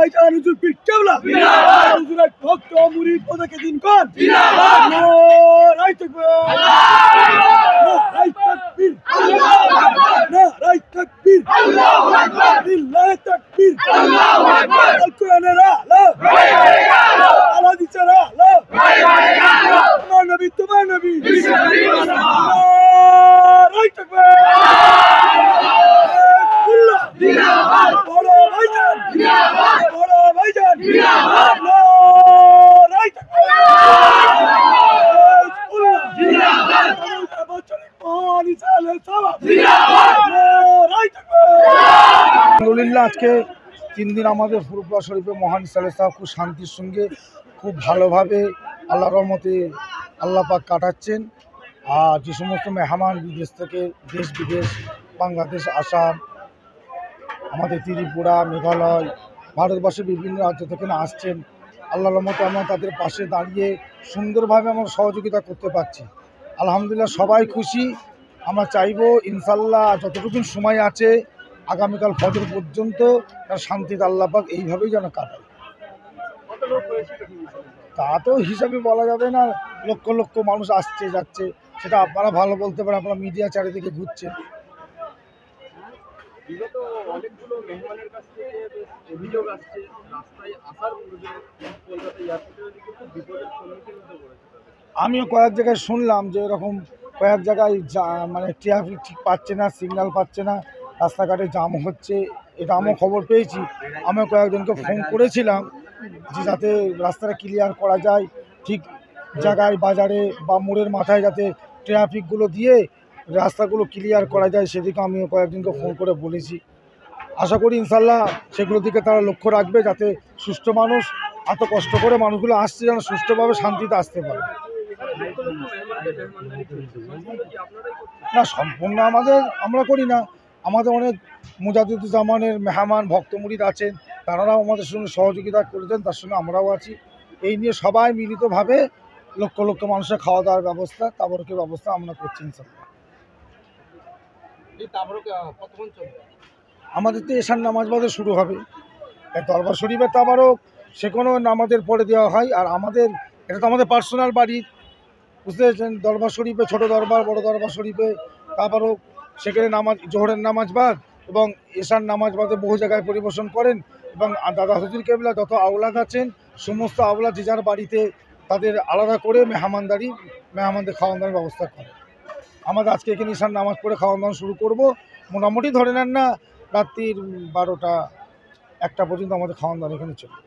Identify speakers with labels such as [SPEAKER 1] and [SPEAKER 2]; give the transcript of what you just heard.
[SPEAKER 1] ভাইজান হুজুর পীর কেবলা জিন্দাবাদ, হুজুরের ভক্ত মুরিদ পদকে দিন কোন জিন্দাবাদ, নারায়ে তাকবীর নারায়ে তাকবীর আল্লাহু আকবার, নারায়ে তাকবীর আল্লাহু আকবার, লিল্লাহি তাকবীর আল্লাহু আকবার, আল কোরআনের আলো ভাই ভাই আলো, আল হাদিসের আলো ভাই ভাই আলো, তোমার নবী বিশ্ব নবী নারায়ে তাকবীর জিন্দাবাদ, বড় ভাইজান জিন্দাবাদ, বড় ভাইজান জিন্দাবাদ, নারায়ে তাকবীর জিন্দাবাদ, বছরের পানি সালে সওয়াব জিন্দাবাদ, নারায়ে তাকবীর।
[SPEAKER 2] আলহামদুলিল্লাহ, আজকে 3 দিন আমাদের ফুরফুরা শরীফে মহান ইসালে সাহেব খুব শান্তির সঙ্গে খুব ভালোভাবে আল্লাহর রহমতে আল্লাহ পাক কাটাচ্ছেন। আর যে সমস্ত মেহমান বিদেশ থেকে দেশ বিদেশ বাংলাদেশ, আসাম, আমাদের ত্রিপুরা, মেঘালয়, ভারতবর্ষের বিভিন্ন রাজ্য থেকে আসছেন, আল্লাহর রহমতে আমরা তাদের পাশে দাঁড়িয়ে সুন্দরভাবে আমরা সহযোগিতা করতে পারছি। আলহামদুলিল্লাহ, সবাই খুশি। আমরা চাইবো ইনশাল্লাহ যতটুকু সময় আছে আগামীকাল ফজর পর্যন্ত তার শান্তিতে আল্লাহ পাক এইভাবেই যেন কাটায়। তা তো হিসাবে বলা যাবে না, লক্ষ লক্ষ মানুষ আসছে যাচ্ছে, সেটা আপনারা ভালো বলতে পারেন, আপনারা মিডিয়া চারিদিকে ঘুরছেন।
[SPEAKER 3] বিগত অনেকগুলো মেহমানের কাছ থেকে অভিযোগ আসছে রাস্তায় আসার পূর্বে কলকাতা এয়ারপোর্টের দিকে খুব বিপদের সম্মুখীন হতে পড়েছে।
[SPEAKER 2] আমিও কয়েক জায়গায় শুনলাম যে এরকম কয়েক জায়গায় মানে ট্রাফিক ঠিক পাচ্ছে না, সিগন্যাল পাচ্ছে না, রাস্তাঘাটে জাম হচ্ছে, এটা আমিও খবর পেয়েছি। আমিও কয়েকজনকে ফোন করেছিলাম যে যাতে রাস্তাটা ক্লিয়ার করা যায়, ঠিক জায়গায় বাজারে বা মোড়ের মাথায় যাতে ট্রাফিকগুলো দিয়ে রাস্তাগুলো ক্লিয়ার করা যায়, সেদিকে আমিও কয়েকজনকে ফোন করে বলেছি। আশা করি ইনশাল্লাহ সেগুলোর দিকে তারা লক্ষ্য রাখবে, যাতে সুষ্ঠু মানুষ এত কষ্ট করে মানুষগুলো আসছে যেন সুষ্ঠুভাবে শান্তিতে আসতে পারে। না, সম্পূর্ণ আমরা করি না, আমাদের অনেক মুজাদ্দিদুজ্জামানের মেহমান ভক্ত মুরিদ আছেন, তারাও আমাদের সঙ্গে সহযোগিতা করেছেন, তার সঙ্গে আমরাও আছি। এই নিয়ে সবাই মিলিতভাবে লক্ষ লক্ষ মানুষের খাওয়া দাওয়ার ব্যবস্থা, তাবরকের ব্যবস্থা আমরা করছি ইনশাল্লাহ। আমাদের তো এশার নামাজ বাদে শুরু হবে, দরবার শরীফের তাবারক সে কোনো নামাজের পরে দেওয়া হয়। আর আমাদের এটা তো আমাদের পার্সোনাল বাড়ি, বুঝতে পেরেছেন। দরবার শরীফে ছোটো দরবার, বড় দরবার শরীফে তাবারক, সেখানে নামাজ জোহরের নামাজ বাদ এবং এশার নামাজ বাদে বহু জায়গায় পরিবেশন করেন। এবং দাদা হুজুর কেবলা যত আওলাদ আছেন সমস্ত আওলাদ যে যার বাড়িতে তাদের আলাদা করে মেহমানদের খাওয়ান দাওয়ার ব্যবস্থা করে। আমাদের আজকে এখানে এশার নামাজ পড়ে খাওয়ান দাওয়া শুরু করব, মোটামুটি ধরে নেন না রাত্রির 12টা 1টা পর্যন্ত আমাদের খাওয়ান দাওয়া এখানে চলবে।